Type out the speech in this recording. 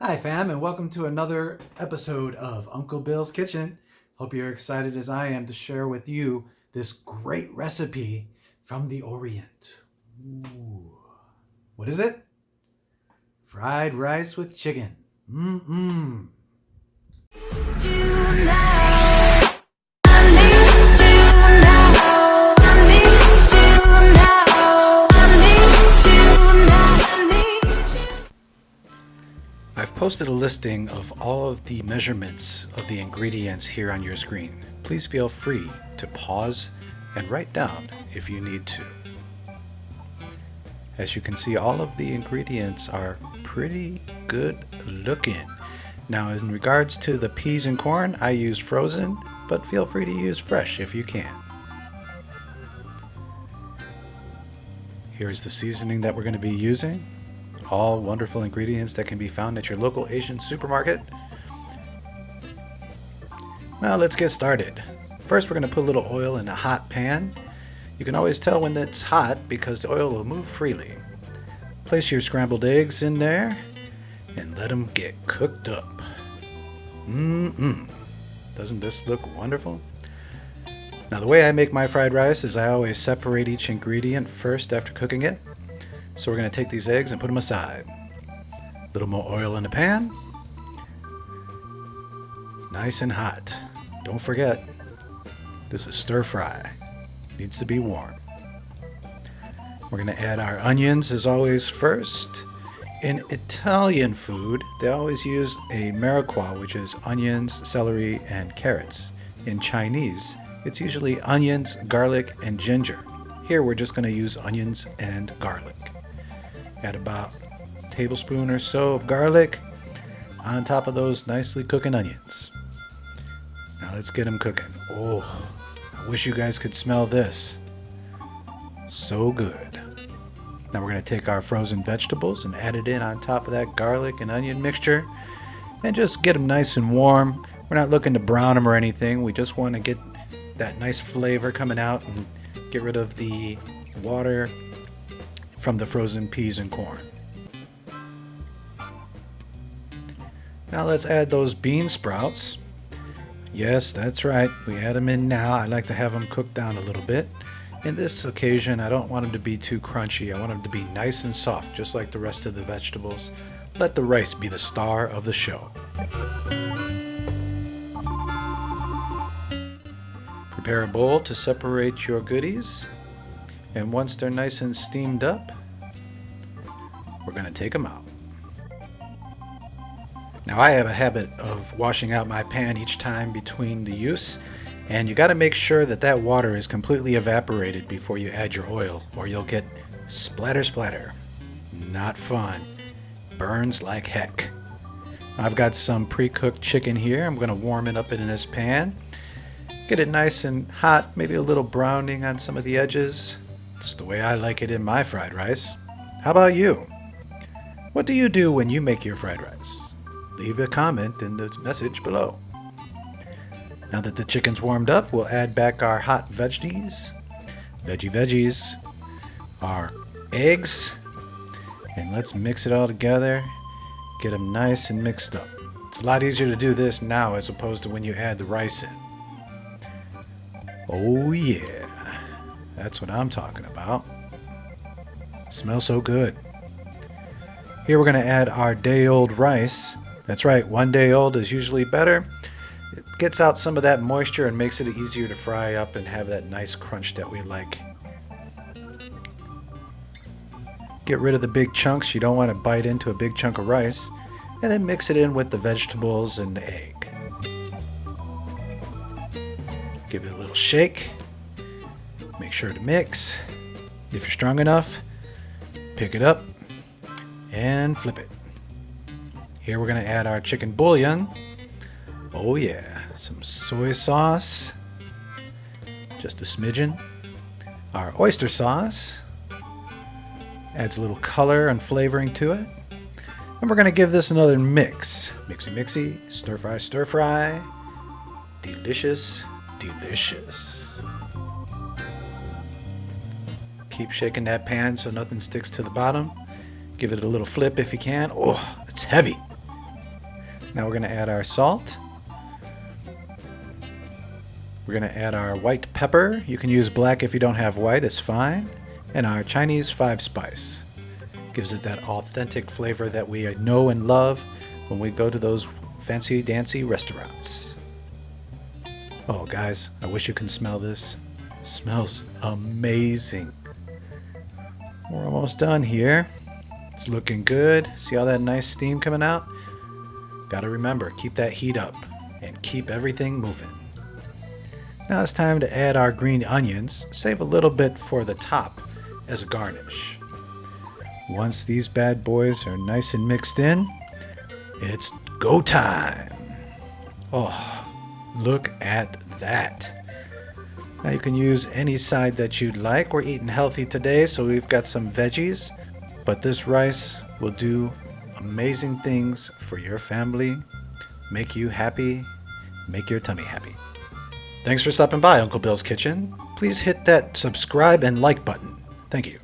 Hi, fam, and welcome to another episode of Uncle Bill's Kitchen. Hope you're excited as I am to share with you this great recipe from the Orient. Ooh. What is it? Fried rice with chicken. Mmm. I've posted a listing of all of the measurements of the ingredients here on your screen. Please feel free to pause and write down if you need to. As you can see, all of the ingredients are pretty good looking. Now, in regards to the peas and corn, I use frozen, but feel free to use fresh if you can. Here's the seasoning that we're going to be using. All wonderful ingredients that can be found at your local Asian supermarket. Now let's get started. First, we're going to put a little oil in a hot pan. You can always tell when it's hot because the oil will move freely. Place your scrambled eggs in there and let them get cooked up. Doesn't this look wonderful? Now, the way I make my fried rice is I always separate each ingredient first after cooking it. So we're going to take these eggs and put them aside. A little more oil in the pan. Nice and hot. Don't forget, this is stir fry. Needs to be warm. We're going to add our onions as always first. In Italian food, they always use a mirepoix, which is onions, celery, and carrots. In Chinese, it's usually onions, garlic, and ginger. Here we're just going to use onions and garlic. Add about a tablespoon or so of garlic on top of those nicely cooking onions. Now let's get them cooking. Oh, I wish you guys could smell this. So good. Now we're going to take our frozen vegetables and add it in on top of that garlic and onion mixture and just get them nice and warm. We're not looking to brown them or anything. We just want to get that nice flavor coming out and get rid of the water from the frozen peas and corn. Now let's add those bean sprouts. Yes, that's right. We add them in now. I like to have them cooked down a little bit. In this occasion, I don't want them to be too crunchy. I want them to be nice and soft, just like the rest of the vegetables. Let the rice be the star of the show. Prepare a bowl to separate your goodies. And once they're nice and steamed up, we're going to take them out. Now, I have a habit of washing out my pan each time between the use, and you got to make sure that that water is completely evaporated before you add your oil, or you'll get splatter splatter. Not fun. Burns like heck. I've got some pre-cooked chicken here. I'm going to warm it up in this pan. Get it nice and hot, maybe a little browning on some of the edges. It's the way I like it in my fried rice. How about you? What do you do when you make your fried rice? Leave a comment in the message below. Now that the chicken's warmed up, we'll add back our hot veggies, our eggs, and let's mix it all together. Get them nice and mixed up. It's a lot easier to do this now as opposed to when you add the rice in. Oh yeah, that's what I'm talking about. Smells so good. Here we're going to add our day-old rice. That's right, 1 day old is usually better. It gets out some of that moisture and makes it easier to fry up and have that nice crunch that we like. Get rid of the big chunks. You don't want to bite into a big chunk of rice. And then mix it in with the vegetables and the egg. Give it a little shake. Make sure to mix. If you're strong enough, pick it up and flip it. Here we're going to add our chicken bouillon. Oh yeah, some soy sauce. Just a smidgen. Our oyster sauce. Adds a little color and flavoring to it. And we're going to give this another mix. Mixy mixy, stir fry, stir fry. Delicious, delicious. Keep shaking that pan so nothing sticks to the bottom. Give it a little flip if you can. Oh, it's heavy. Now we're going to add our salt. We're going to add our white pepper. You can use black if you don't have white, it's fine. And our Chinese 5-spice. Gives it that authentic flavor that we know and love when we go to those fancy dancy restaurants. Oh guys, I wish you can smell this. Smells amazing. We're almost done here. It's looking good. See all that nice steam coming out? Gotta remember, keep that heat up and keep everything moving. Now it's time to add our green onions. Save a little bit for the top as a garnish. Once these bad boys are nice and mixed in, it's go time. Oh, look at that. Now you can use any side that you'd like. We're eating healthy today, so we've got some veggies, but this rice will do amazing things for your family, make you happy, make your tummy happy. Thanks for stopping by Uncle Bill's Kitchen. Please hit that subscribe and like button. Thank you.